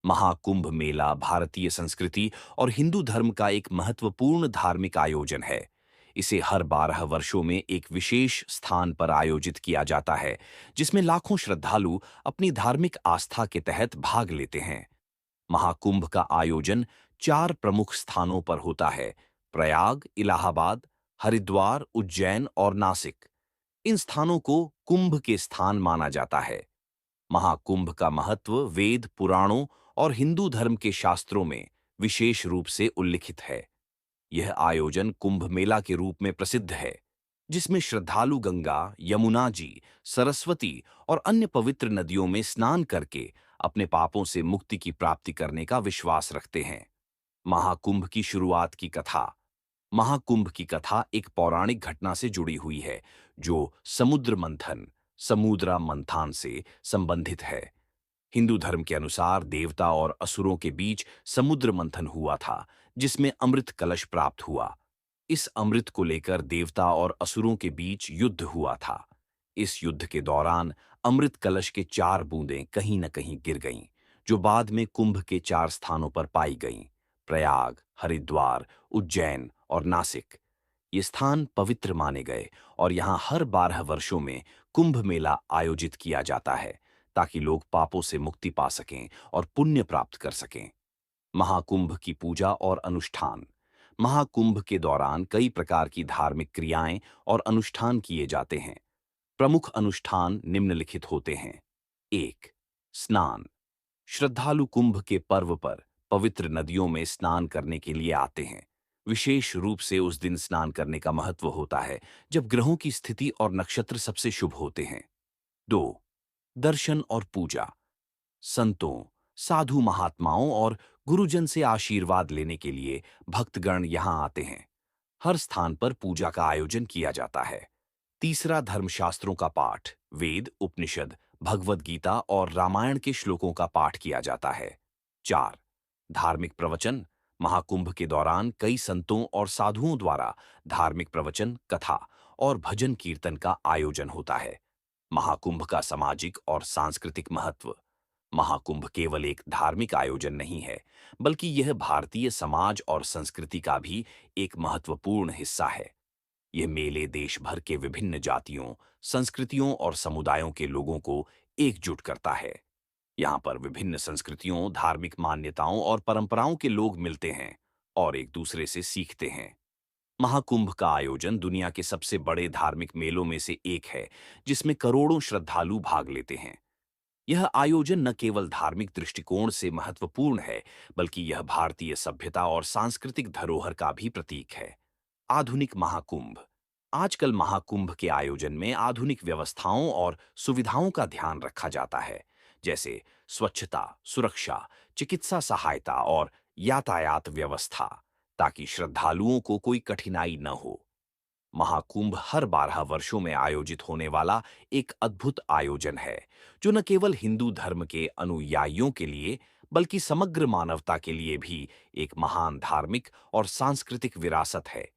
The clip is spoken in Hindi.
महाकुंभ मेला भारतीय संस्कृति और हिंदू धर्म का एक महत्वपूर्ण धार्मिक आयोजन है। इसे हर 12 वर्षों में एक विशेष स्थान पर आयोजित किया जाता है, जिसमें लाखों श्रद्धालु अपनी धार्मिक आस्था के तहत भाग लेते हैं। महाकुंभ का आयोजन 4 प्रमुख स्थानों पर होता है: प्रयाग, इलाहाबाद, हरिद्वार, उज्जैन और नासिक। इन स्थानों को कुंभ के स्थान माना जाता है। महाकुंभ का महत्व वेद, पुराणों और हिंदू धर्म के शास्त्रों में विशेष रूप से उल्लिखित है। यह आयोजन कुंभ मेला के रूप में प्रसिद्ध है, जिसमें श्रद्धालु गंगा, यमुना जी, सरस्वती और अन्य पवित्र नदियों में स्नान करके अपने पापों से मुक्ति की प्राप्ति करने का विश्वास रखते हैं। महाकुंभ की शुरुआत की कथा। महाकुंभ की कथा एक पौराणिक घटना से जुड़ी हुई है, जो समुद्र मंथन, समुद्रा मंथान से संबंधित है। हिंदू धर्म के अनुसार देवता और असुरों के बीच समुद्र मंथन हुआ था, जिसमें अमृत कलश प्राप्त हुआ। इस अमृत को लेकर देवता और असुरों के बीच युद्ध हुआ था। इस युद्ध के दौरान अमृत कलश के 4 बूंदें कहीं न कहीं गिर गईं, जो बाद में कुंभ के 4 स्थानों पर पाई गईं: प्रयाग, हरिद्वार, उज्जैन और नासिक। ये स्थान पवित्र माने गए और यहाँ हर 12 वर्षों में कुंभ मेला आयोजित किया जाता है, ताकि लोग पापों से मुक्ति पा सकें और पुण्य प्राप्त कर सकें। महाकुंभ की पूजा और अनुष्ठान। महाकुंभ के दौरान कई प्रकार की धार्मिक क्रियाएं और अनुष्ठान किए जाते हैं। प्रमुख अनुष्ठान निम्नलिखित होते हैं। 1. स्नान। श्रद्धालु कुंभ के पर्व पर पवित्र नदियों में स्नान करने के लिए आते हैं। विशेष रूप से उस दिन स्नान करने का महत्व होता है, जब ग्रहों की स्थिति और नक्षत्र सबसे शुभ होते हैं। 2. दर्शन और पूजा। संतों, साधु महात्माओं और गुरुजन से आशीर्वाद लेने के लिए भक्तगण यहाँ आते हैं। हर स्थान पर पूजा का आयोजन किया जाता है। तीसरा, धर्मशास्त्रों का पाठ। वेद, उपनिषद, भगवद गीता और रामायण के श्लोकों का पाठ किया जाता है। 4. धार्मिक प्रवचन। महाकुंभ के दौरान कई संतों और साधुओं द्वारा धार्मिक प्रवचन, कथा और भजन कीर्तन का आयोजन होता है। महाकुंभ का सामाजिक और सांस्कृतिक महत्व। महाकुंभ केवल एक धार्मिक आयोजन नहीं है, बल्कि यह भारतीय समाज और संस्कृति का भी एक महत्वपूर्ण हिस्सा है। यह मेले देश भर के विभिन्न जातियों, संस्कृतियों और समुदायों के लोगों को एकजुट करता है। यहाँ पर विभिन्न संस्कृतियों, धार्मिक मान्यताओं और परंपराओं के लोग मिलते हैं और एक दूसरे से सीखते हैं। महाकुंभ का आयोजन दुनिया के सबसे बड़े धार्मिक मेलों में से एक है, जिसमें करोड़ों श्रद्धालु भाग लेते हैं। यह आयोजन न केवल धार्मिक दृष्टिकोण से महत्वपूर्ण है, बल्कि यह भारतीय सभ्यता और सांस्कृतिक धरोहर का भी प्रतीक है। आधुनिक महाकुंभ। आजकल महाकुंभ के आयोजन में आधुनिक व्यवस्थाओं और सुविधाओं का ध्यान रखा जाता है, जैसे स्वच्छता, सुरक्षा, चिकित्सा सहायता और यातायात व्यवस्था, ताकि श्रद्धालुओं को कोई कठिनाई न हो। महाकुंभ हर 12 वर्षों में आयोजित होने वाला एक अद्भुत आयोजन है, जो न केवल हिंदू धर्म के अनुयायियों के लिए, बल्कि समग्र मानवता के लिए भी एक महान धार्मिक और सांस्कृतिक विरासत है।